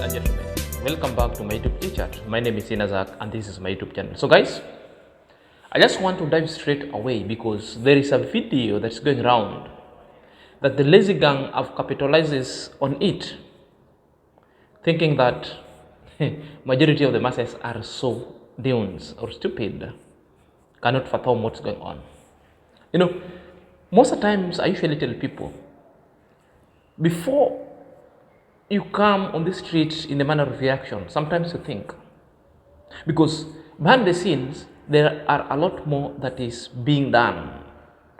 and gentlemen, welcome back to my YouTube chat. My name is Inazak and this is my YouTube channel. So guys, I just want to dive straight away because there is a video that's going around that the lazy gang have capitalizes on it, thinking that majority of the masses are so dunes or stupid, cannot fathom what's going on. You know, most of the times I usually tell people, before you come on the street in the manner of reaction, sometimes you think, because behind the scenes there are a lot more that is being done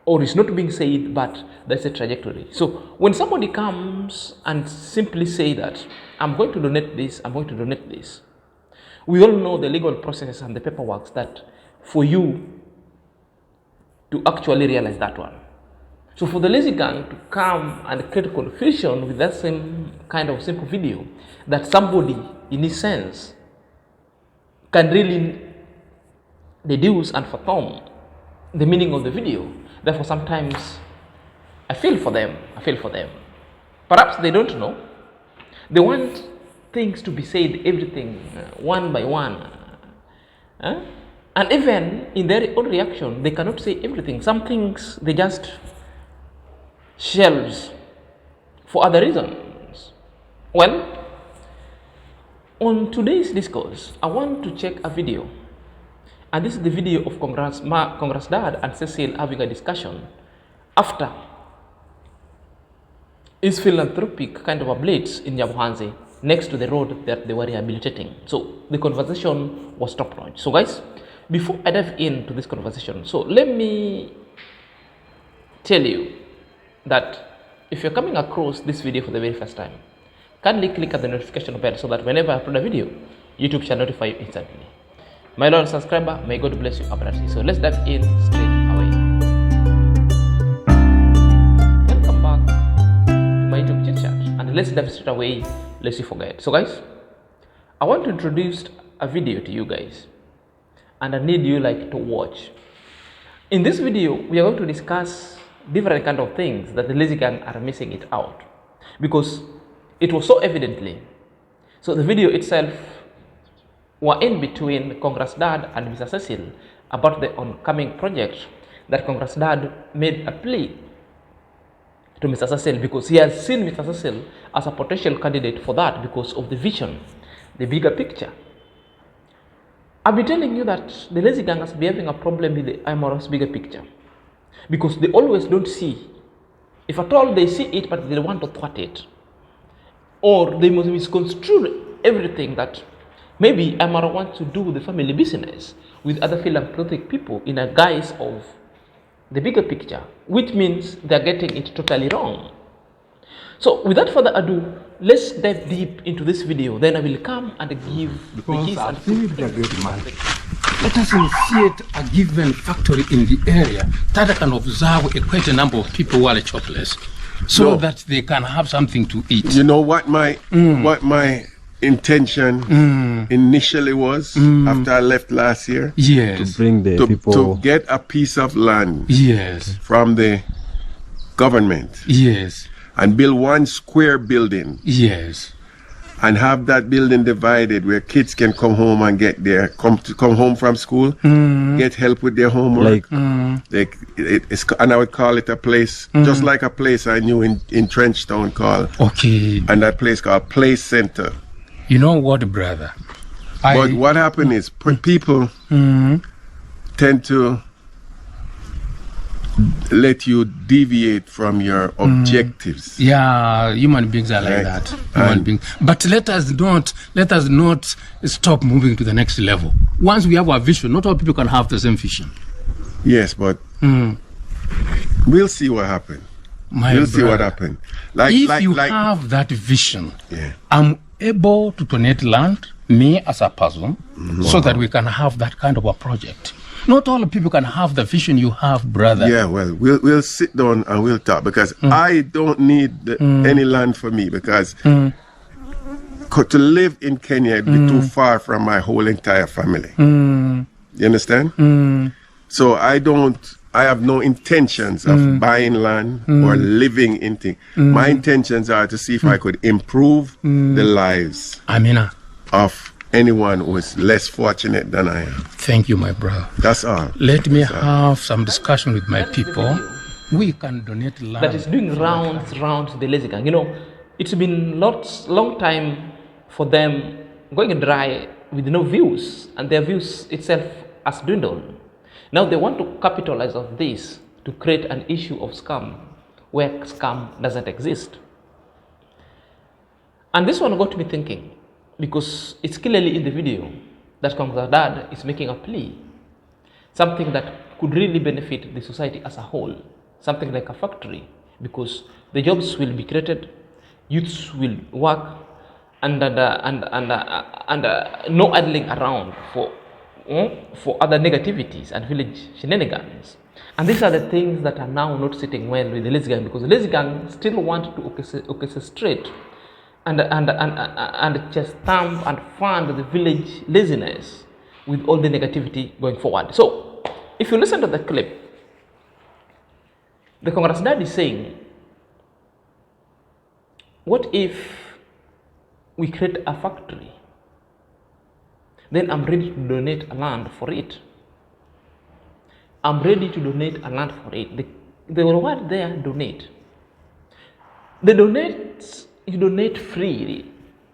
or is not being said, but that's a trajectory. So when somebody comes and simply say that I'm going to donate this, I'm going to donate this, we all know the legal processes and the paperwork that for you to actually realize that one. So for the lazy gang to come and create confusion with that same kind of simple video, that somebody in his sense can really deduce and fathom the meaning of the video. Therefore sometimes I feel for them. Perhaps they don't know. They want things to be said, everything one by one. And even in their own reaction, they cannot say everything. Some things they just shelves for other reasons. Well, on today's discourse, I want to check a video, and this is the video of CongratsDad and Cecil having a discussion after his philanthropic kind of a blitz in Nyabuhanzi next to the road that they were rehabilitating. So the conversation was top notch. So guys, before I dive into this conversation, so let me tell you that if you're coming across this video for the very first time, kindly click at the notification bell so that whenever I upload a video, YouTube shall notify you instantly. My loyal subscriber, may God bless you abundantly. So let's dive in straight away. Welcome back to my YouTube chit chat, and let's dive straight away lest you forget. So guys, I want to introduce a video to you guys, and I need you to watch. In this video, we are going to discuss different kind of things that the lazy gang are missing it out, because it was so evidently. So the video itself were in between CongratsDad and Mr. Cecil about the oncoming project that CongratsDad made a plea to Mr. Cecil because he has seen Mr. Cecil as a potential candidate for that because of the vision, the bigger picture. I'll be telling you that the lazy gang has been having a problem with the amorous bigger picture, because they always don't see. If at all they see it, but they want to thwart it, or they must misconstrue everything that maybe Amara wants to do the family business with other philanthropic people in a guise of the bigger picture, which means they're getting it totally wrong. So without further ado, let's dive deep into this video. Then I will come and give because the keys I and think they're great man. Let us initiate a given factory in the area that can observe quite a number of people who are jobless, so that they can have something to eat. You know what my intention initially was after I left last year? Yes. To bring the people to get a piece of land from the government. Yes. And build one square building. Yes. And have that building divided where kids can come home and get their come home from school, get help with their homework. And I would call it a place just like a place I knew in Trenchtown called. Okay. And that place called Play Center. You know what, brother? But what happened is people tend to let you deviate from your objectives. Yeah, human beings are like that. Human beings. But let us not stop moving to the next level. Once we have our vision, not all people can have the same vision. Yes, but we'll see what happens. See what happens. If you have that vision, I'm able to donate land, me as a person, so that we can have that kind of a project. Not all people can have the vision you have, brother. Yeah, well, we'll sit down and we'll talk, because I don't need any land for me, because to live in Kenya would be too far from my whole entire family. You understand? So I don't I have no intentions of buying land or living in things. My intentions are to see if I could improve the lives of anyone who is less fortunate than I am. Thank you, my brother. That's all. Let me have some discussion with my people. We can donate land. That is doing rounds the lazy gang. You know, it's been long time for them going dry with no views, and their views itself has dwindled. Now they want to capitalize on this to create an issue of scam where scam doesn't exist. And this one got me thinking, because it's clearly in the video that CongratsDad is making a plea, something that could really benefit the society as a whole, something like a factory, because the jobs will be created, youths will work, and no idling around for other negativities and village shenanigans. And these are the things that are now not sitting well with the lazy gang, because the lazy gang still want to orchestrate and just stamp and fund the village laziness with all the negativity going forward. So if you listen to the clip, the CongratsDad is saying, what if we create a factory? Then I'm ready to donate a land for it. I'm ready to donate a land for it. The word there, donate. The donate, you donate freely.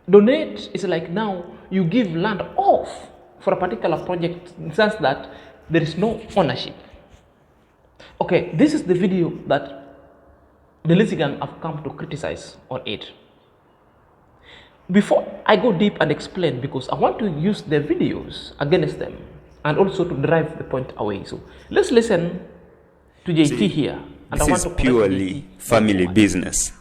Donate is like now you give land off for a particular project in the sense that there is no ownership. Okay, this is the video that the lazy gang have come to criticize on it. Before I go deep and explain, because I want to use their videos against them and also to drive the point away. So let's listen to JT here. And This is purely family business.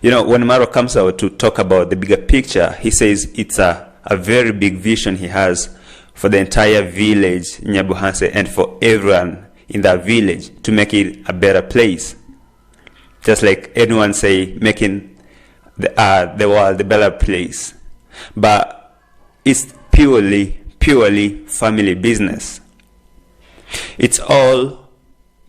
You know, when Maro comes out to talk about the bigger picture, he says it's a very big vision he has for the entire village, Nyabuhanse, and for everyone in that village to make it a better place. Just like anyone say, making the world a better place. But it's purely family business. It's all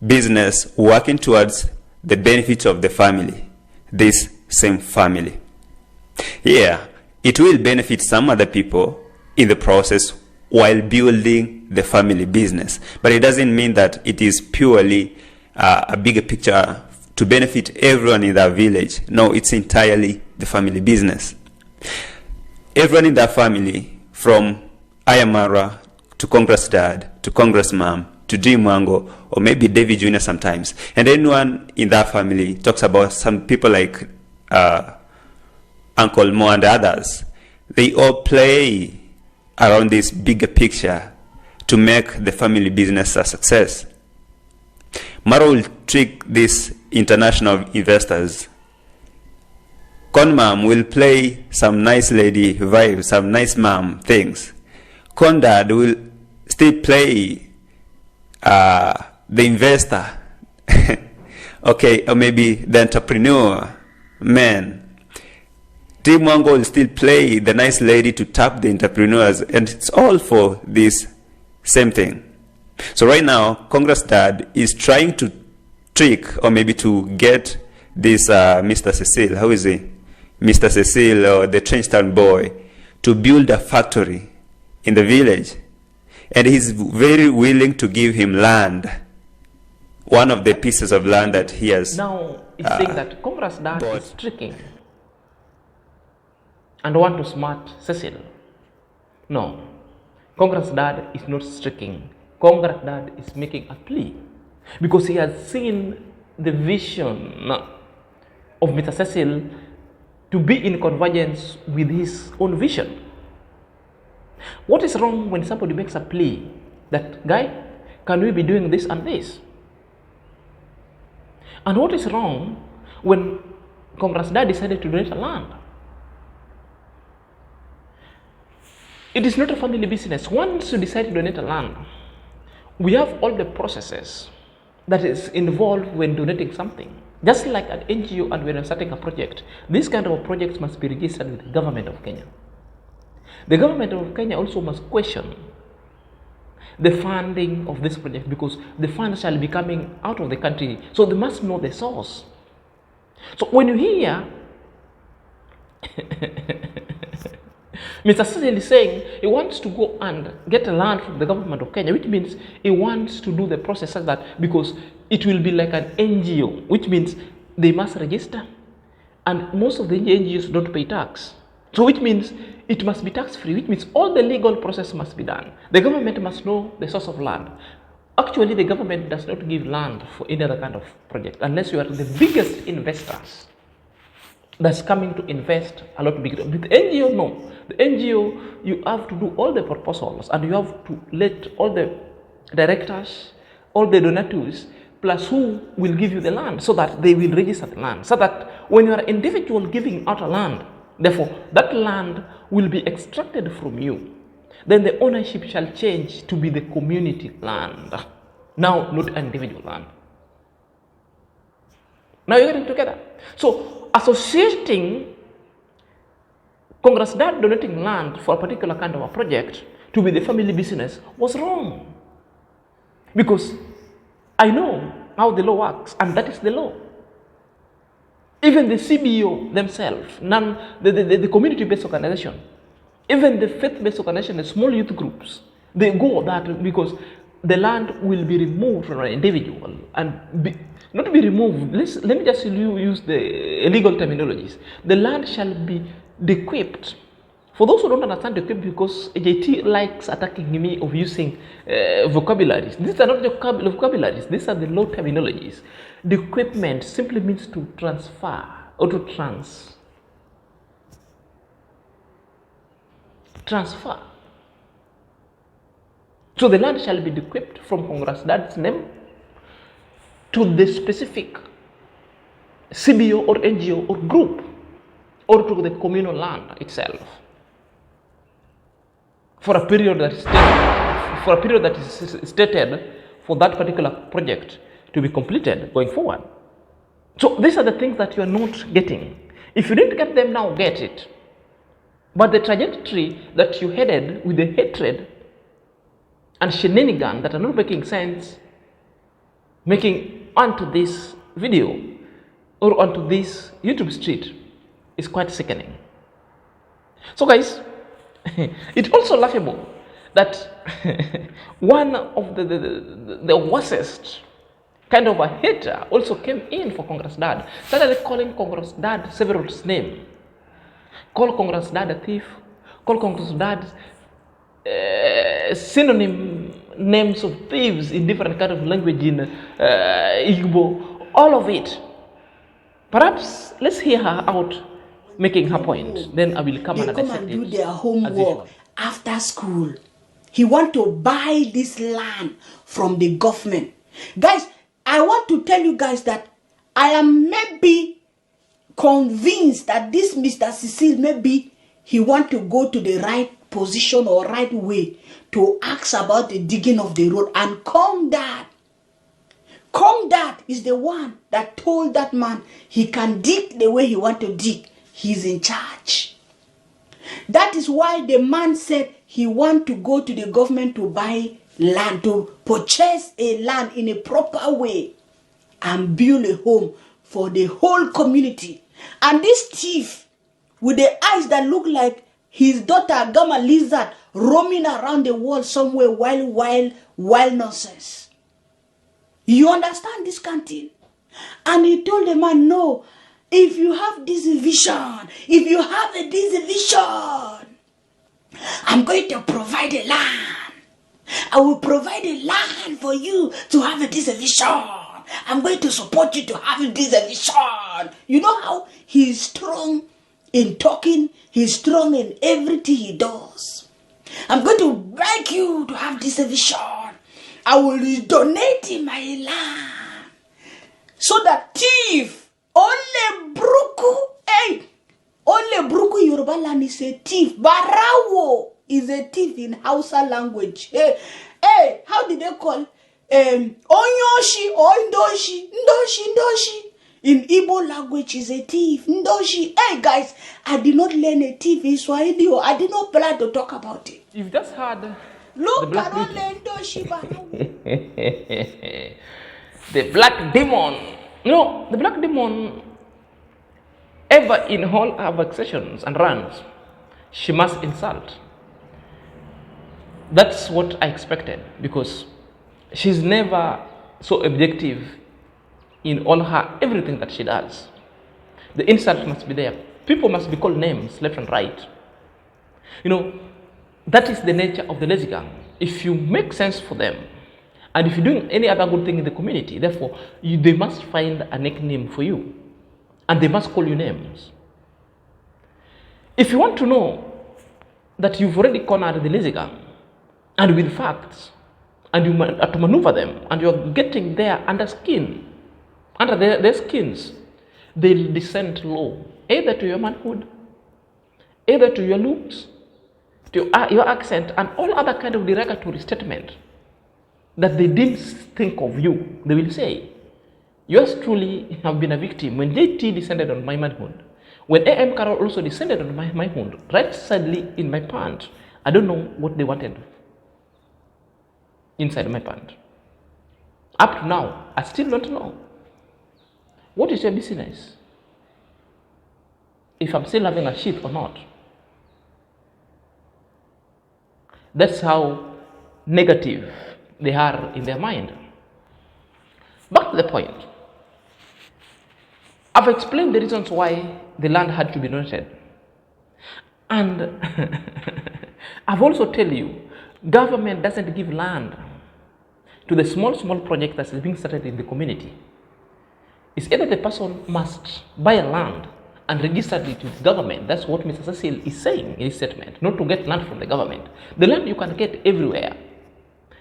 business working towards the benefits of the family, this same family. Yeah, it will benefit some other people in the process while building the family business, but it doesn't mean that it is purely a bigger picture to benefit everyone in that village. No, it's entirely the family business. Everyone in that family, from Ayamara to CongratsDad to CongratsMom to Dimwango, or maybe David Jr. sometimes, and anyone in that family talks about some people like Uncle Mo and others. They all play around this bigger picture to make the family business a success. Maro will trick these international investors. ConMom will play some nice lady vibes, some nice mom things. ConDad will still play the investor, okay, or maybe the entrepreneur man. Team Wango will still play the nice lady to tap the entrepreneurs, and it's all for this same thing. So right now, CongratsDad is trying to trick, or maybe to get this Mr. Cecil, how is he? Mr. Cecil, or the TrenchtownBoy, to build a factory in the village. And he's very willing to give him land, one of the pieces of land that he has. Now, it's saying that CongratsDad is tricking and want to smart Cecil. No, CongratsDad is not tricking. CongratsDad is making a plea because he has seen the vision of Mr. Cecil to be in convergence with his own vision. What is wrong when somebody makes a plea that, guy, can we be doing this and this? And what is wrong when CongratsDad decided to donate a land? It is not a family business. Once you decide to donate a land, we have all the processes that is involved when donating something. Just like an NGO and when you're starting a project, these kind of projects must be registered with the government of Kenya. The government of Kenya also must question the funding of this project, because the funds shall be coming out of the country. So they must know the source. So when you hear Mr. Cecil is saying he wants to go and get a land from the government of Kenya, which means he wants to do the process such that, because it will be like an NGO, which means they must register. And most of the NGOs don't pay tax. So which means it must be tax-free, which means all the legal process must be done. The government must know the source of land. Actually, the government does not give land for any other kind of project unless you are the biggest investors that's coming to invest a lot bigger. With the NGO, no. The NGO, you have to do all the proposals and you have to let all the directors, all the donors, plus who will give you the land, so that they will register the land. So that when you are an individual giving out a land, therefore that land will be extracted from you. Then the ownership shall change to be the community land. Now, not an individual land. Now you're getting together. So associating CongratsDad donating land for a particular kind of a project to be the family business was wrong. Because I know how the law works, and that is the law. Even the CBO themselves, the community-based organization, even the faith-based organization, the small youth groups, they go that because the land will be removed from an individual and not be removed. Let me just use the legal terminologies. The land shall be bequeathed. For those who don't understand bequeathed, because JT likes attacking me of using vocabularies. These are not the vocabularies. These are the law terminologies. Bequeathment simply means to transfer or to transfer. So the land shall be bequeathed from CongratsDad's name to the specific CBO or NGO or group, or to the communal land itself, for a period that is stated for that particular project to be completed going forward. So these are the things that you are not getting. If you didn't get them now, get it. But the trajectory that you headed with the hatred and shenanigans that are not making sense, making onto this video or onto this YouTube street, is quite sickening. So guys, it's also laughable that one of the worstest kind of a hater also came in for CongratsDad, started calling CongratsDad several names. Call CongratsDad a thief, call CongratsDad synonym names of thieves in different kind of language, in Igbo, all of it. Perhaps let's hear her out making her point. Then I will come and come and do their homework after school. He want to buy this land from the government. Guys, I want to tell you guys that I am maybe convinced that this Mr. Cecil, maybe he want to go to the right position or right way to ask about the digging of the road. And CongDad is the one that told that man he can dig the way he want to dig. He's in charge. That is why the man said he want to go to the government to buy land, to purchase a land in a proper way and build a home for the whole community. And this thief with the eyes that look like his daughter Gamma Lizard roaming around the world somewhere wild nonsense. You understand this canteen? And he told the man, no, if you have this vision, I'm going to provide a land. I will provide a land for you to have this vision. I'm going to support you to have this vision. You know how he's strong in talking, he's strong in everything he does. I'm going to beg you to have this vision. I will donate my land so that thief, only Bruku Yoruba land is a thief. Barawo is a thief in Hausa language. Hey, how did they call Onyoshi or Ndoshi? In Igbo language is a thief. Ndoshi. Hey guys, I did not learn a thief in Swahili. I did not plan to talk about it. You've just heard Look, Black Carolento Shiba. The black demon. No, the black demon, ever in all her vexations and runs, she must insult. That's what I expected, because she's never so objective in all her everything that she does. The insult must be there. People must be called names left and right. You know, that is the nature of the lazy gang. If you make sense for them, and if you're doing any other good thing in the community, therefore, they must find a nickname for you. And they must call you names. If you want to know that you've already cornered the lazy gang, and with facts, and you have to maneuver them, and you're getting there under their skins, they'll descend low, either to your manhood, either to your looks, to your accent, and all other kind of derogatory statement that they didn't think of you. They will say, yours truly have been a victim. When JT descended on my manhood, when AM Carol also descended on my manhood, right sadly in my pant, I don't know what they wanted inside my pant. Up to now, I still don't know. What is your business? If I'm still having a shit or not. That's how negative they are in their mind. Back to the point. I've explained the reasons why the land had to be donated. And I've also told you, government doesn't give land to the small project that's being started in the community. It's either the person must buy a land and register it with government. That's what Mr. Cecil is saying in his statement, not to get land from the government. The land you can get everywhere.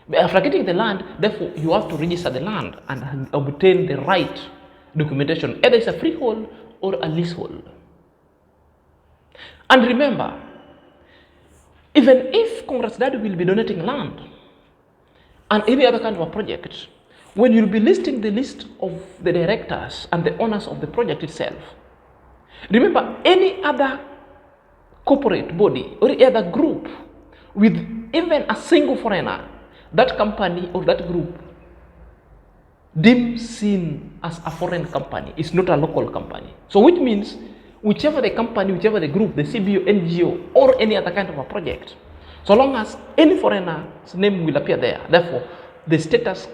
But after getting the land, therefore, you have to register the land and obtain the right documentation. Either it's a freehold or a leasehold. And remember, even if CongratsDad will be donating land and any other kind of a project, when you'll be listing the list of the directors and the owners of the project itself, remember any other corporate body or any other group with even a single foreigner, that company or that group deemed seen as a foreign company. It's not a local company. So which means whichever the company, whichever the group, the CBO, NGO, or any other kind of a project, so long as any foreigner's name will appear there, therefore the status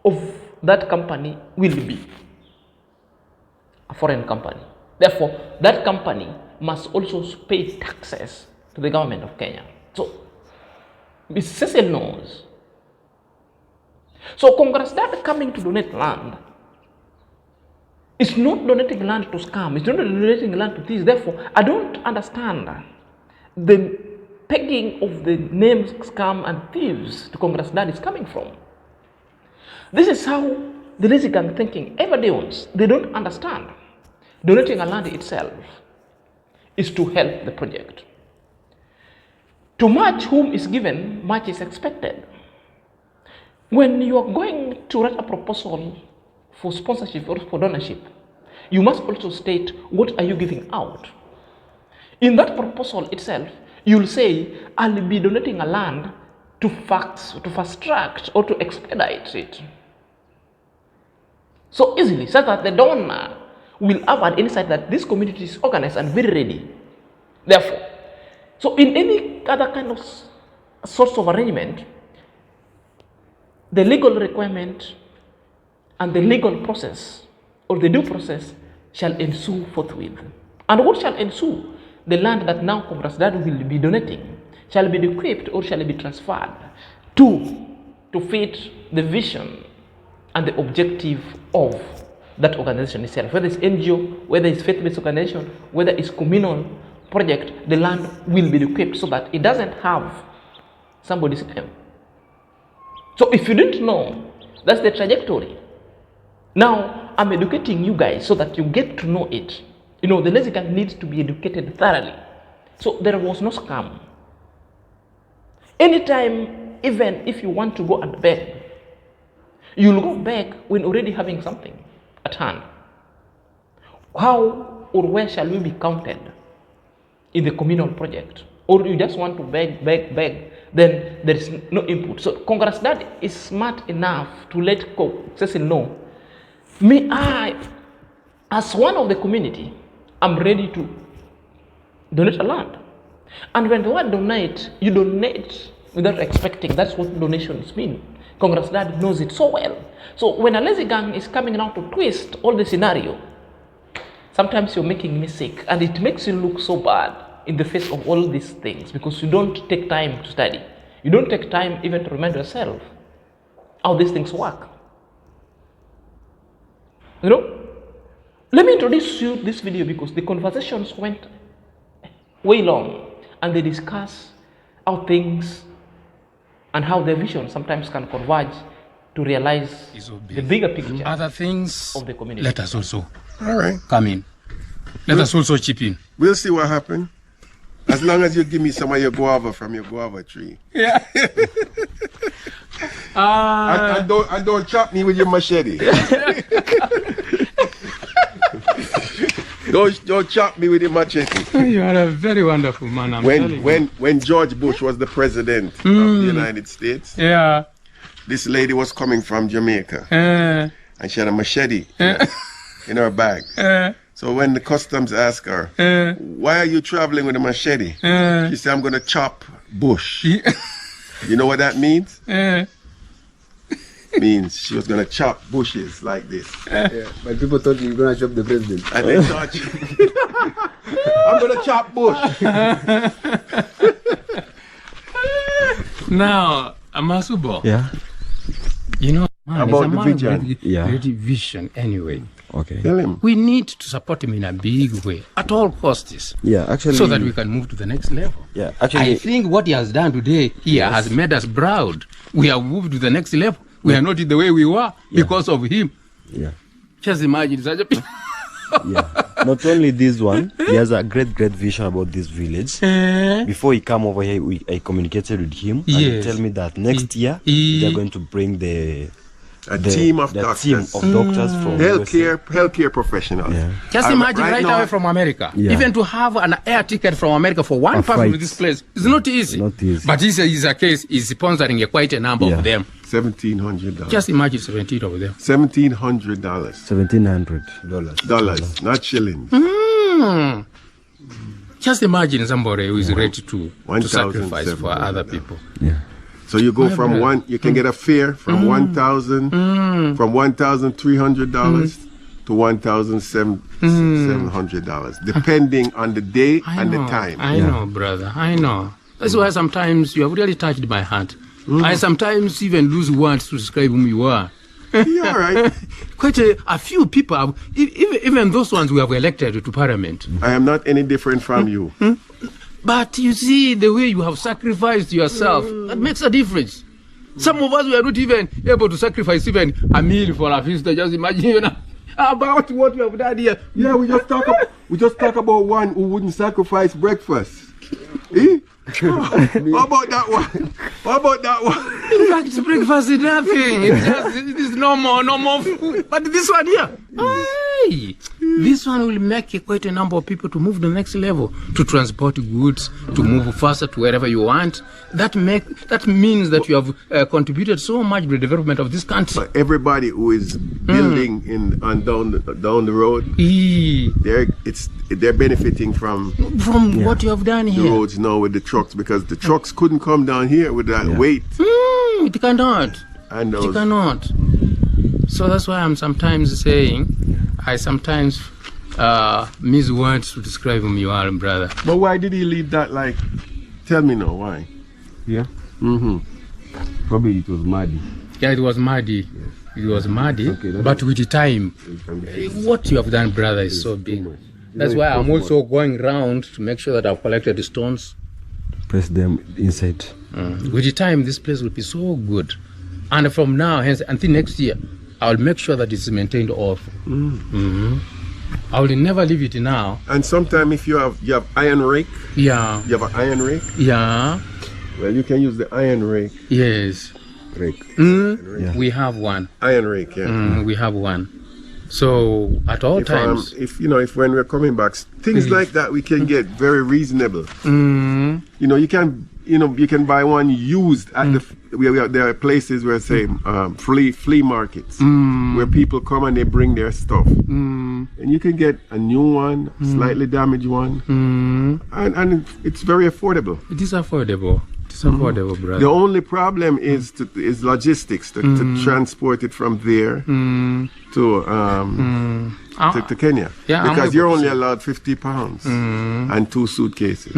of that company will be a foreign company. Therefore, that company must also pay taxes to the government of Kenya. So, Mr. Cecil knows. So, CongratsDad coming to donate land is not donating land to scam. It's not donating land to thieves. Therefore, I don't understand the pegging of the names scam and thieves to CongratsDad is coming from. This is how the lazy gang thinking ever deals. They don't understand. Donating a land itself is to help the project. To much whom is given, much is expected. When you are going to write a proposal for sponsorship or for donorship, you must also state what are you giving out. In that proposal itself, you'll say, I'll be donating a land to fast track or to expedite it. So easily, so that the donor will have an insight that this community is organized and very ready. Therefore, so in any other kind of source of arrangement, the legal requirement and the legal process or the due process shall ensue forthwith. And what shall ensue? The land that now CongratsDad will be donating shall be equipped or shall be transferred to fit the vision and the objective of that organization itself. Whether it's NGO, whether it's faith-based organization, whether it's communal project, the land will be equipped so that it doesn't have somebody's name. So if you didn't know, that's the trajectory. Now, I'm educating you guys so that you get to know it. You know, the lazy gang needs to be educated thoroughly. So there was no scam. Anytime, even if you want to go and beg, you'll go beg when already having something at hand. How or where shall we be counted in the communal project? Or you just want to beg then there is no input. So CongratsDad is smart enough to let Cecil know, I, as one of the community, I'm ready to donate a land. And when the word donate, you donate without expecting. That's what donations mean. CongratsDad knows it so well. So when a lazy gang is coming out to twist all the scenario, sometimes you're making mistake, and it makes you look so bad in the face of all these things because you don't take time to study. You don't take time even to remind yourself how these things work. You know, let me introduce you this video because the conversations went way long and they discuss how things and how their vision sometimes can converge to realize the bigger picture. Other things of the community. Let us also All right. come in. Let us also chip in. We'll see what happens. As long as you give me some of your guava from your guava tree. Yeah. And don't chop me with your machete. Don't chop me with your machete. You are a very wonderful man. I'm telling you. When George Bush was the president of the United States, Yeah. this lady was coming from Jamaica and she had a machete in her bag. So when the customs asked her, why are you traveling with a machete? She said, I'm going to chop bush. You know what that means? Means she was going to chop bushes like this. Yeah, but people thought you were going to chop the president. And they thought, I'm going to chop bush. Now, Amasubo. Yeah. You know, man, About he's a the man of vision. great, Yeah. great vision anyway. Okay. Tell him. We need to support him in a big way, at all costs, Yeah, actually. so that we can move to the next level. Yeah, I actually. think what he has done today here has made us proud. We have moved to the next level. We are not the way we were because of him. Yeah. Just imagine such a Yeah. Not only this one, he has a great vision about this village. Before he come over here, I communicated with him and he Yes. tell me that next year He- they're going to bring the team of the doctors. team of doctors from Healthcare professionals. Yeah. Just imagine right now, away from America. Yeah. Even to have an air ticket from America for one A person flight. to this place is not easy. Not easy. But this is a case, is sponsoring quite a number Yeah. of them. $1,700. Just imagine 17 over there. $1,700. $1,700. Not shillings. Just imagine somebody who is ready to sacrifice for $1,700. other people. Yeah. So you go from brother. you can get a fare from $1,300 to $1,700, depending on the day and the time. I know, brother. I know. That's why sometimes you have really touched my heart. I sometimes even lose words to describe whom you are. Yeah, all right. Quite a few people, have, even those ones we have elected to parliament. I am not any different from you. But you see, the way you have sacrificed yourself, that makes a difference. Some of us, we are not even able to sacrifice even a meal for our sister. Just imagine about what you have done here. Yeah, we just talk about one who wouldn't sacrifice breakfast. Eh? How about that one? Practice breakfast is nothing. It is no more food. But this one here, hey, this one will make quite a number of people to move to the next level, to transport goods, to move faster to wherever you want. That means that you have contributed so much to the development of this country. But everybody who is building down the road, they're benefiting from what you have done the here. roads now with the trucks, because the trucks couldn't come down here with that weight. It cannot. And It those, cannot. So that's why I'm sometimes saying, I sometimes miss words to describe whom you are, brother. but why did he leave that? Like, tell me now why. Yeah. Probably it was muddy. Yeah, it was muddy. It was muddy, Okay, but with the time, what you have done, brother, is so big. That's why I'm also going round to make sure that I've collected the stones. Press them inside. With the time, this place will be so good. And from now, hence, until next year, I'll make sure that it's maintained awful. I will never leave it now. And sometimes if you have iron rake, Yeah. you have an iron rake, Yeah. well, you can use the iron rake. Yes. Rake. We have one. Iron rake, yeah. We have one. So at all times, if when we're coming back, things like that we can get very reasonable. You can buy one used at there are places where say flea markets where people come and they bring their stuff, and you can get a new one, slightly damaged one, and it's very affordable. It is affordable. It's affordable, brother. The only problem is logistics to transport it from there to Kenya. Yeah, because you're only allowed 50 pounds and 2 suitcases.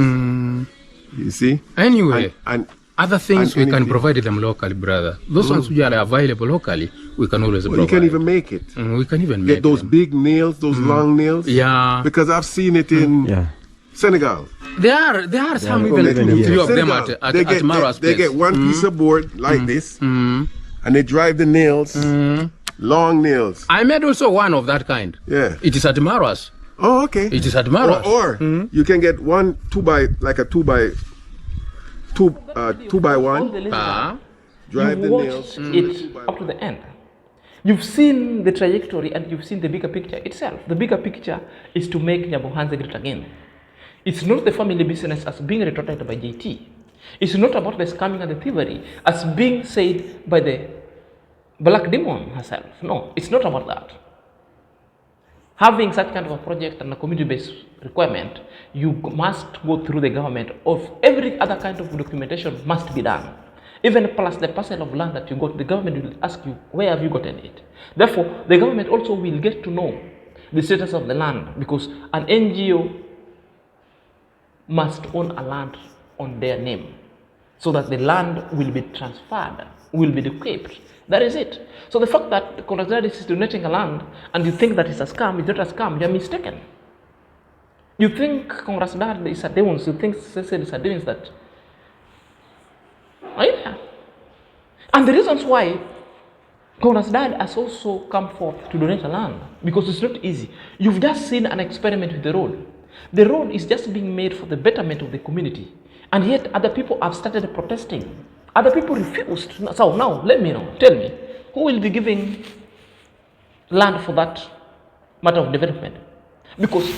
You see? Anyway, and other things we can provide them locally, brother. Those ones which are available locally, we can always provide. You can even make it. We can even make get those big nails, those long nails. Yeah. Because I've seen it in Senegal. There are some even 2 or 3 of them at Mara's place. They get one piece of board like this, and they drive the nails, long nails. I made also one of that kind. Yeah. It is at Mara's. Oh, okay. It is at Mara's. Or you can get one 2 by 1. Drive the nails. It up to the end. You've seen the trajectory and you've seen the bigger picture itself. The bigger picture is to make Nyabohanze great again. It's not the family business as being retorted by JT. It's not about the scamming and the thievery as being said by the black demon herself. No, it's not about that. Having such kind of a project and a community-based requirement, you must go through the government of every other kind of documentation must be done. Even plus the parcel of land that you got, the government will ask you, where have you gotten it? Therefore, the government also will get to know the status of the land because an NGO must own a land on their name so that the land will be transferred, will be equipped. That is it. So the fact that CongratsDad is donating a land and you think that it's a scam, it's not a scam, you're mistaken. You think CongratsDad is a demon, you think Cecil is a demon that. Oh yeah. And the reasons why CongratsDad has also come forth to donate a land because it's not easy. You've just seen an experiment with the road. The road is just being made for the betterment of the community. And yet other people have started protesting. Other people refused. So now, let me know. Tell me, who will be giving land for that matter of development? Because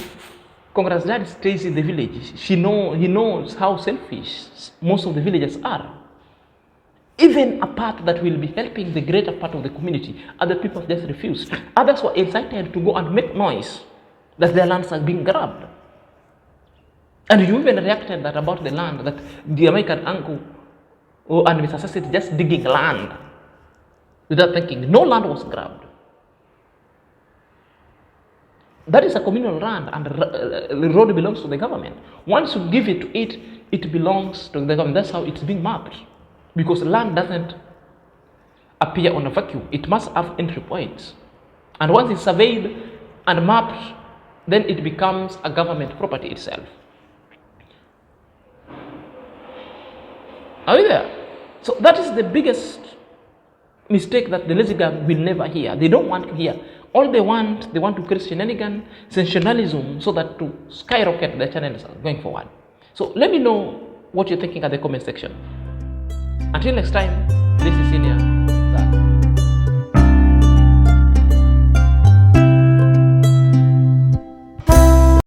CongratsDad stays in the village. He knows how selfish most of the villagers are. Even a part that will be helping the greater part of the community, other people just refused. Others were incited to go and make noise that their lands are being grabbed. And you even reacted that about the land, that the American uncle and Mr. Sasset just digging land without thinking. No land was grabbed. That is a communal land and the road belongs to the government. Once you give it to it, it belongs to the government. That's how it's being mapped. Because land doesn't appear on a vacuum. It must have entry points. And once it's surveyed and mapped, then it becomes a government property itself. Are you there? So that is the biggest mistake that the lazy gang will never hear. They don't want to hear. All they want to create shenanigan, sensationalism, so that to skyrocket their channels going forward. So let me know what you're thinking at the comment section. Until next time, this is Senior.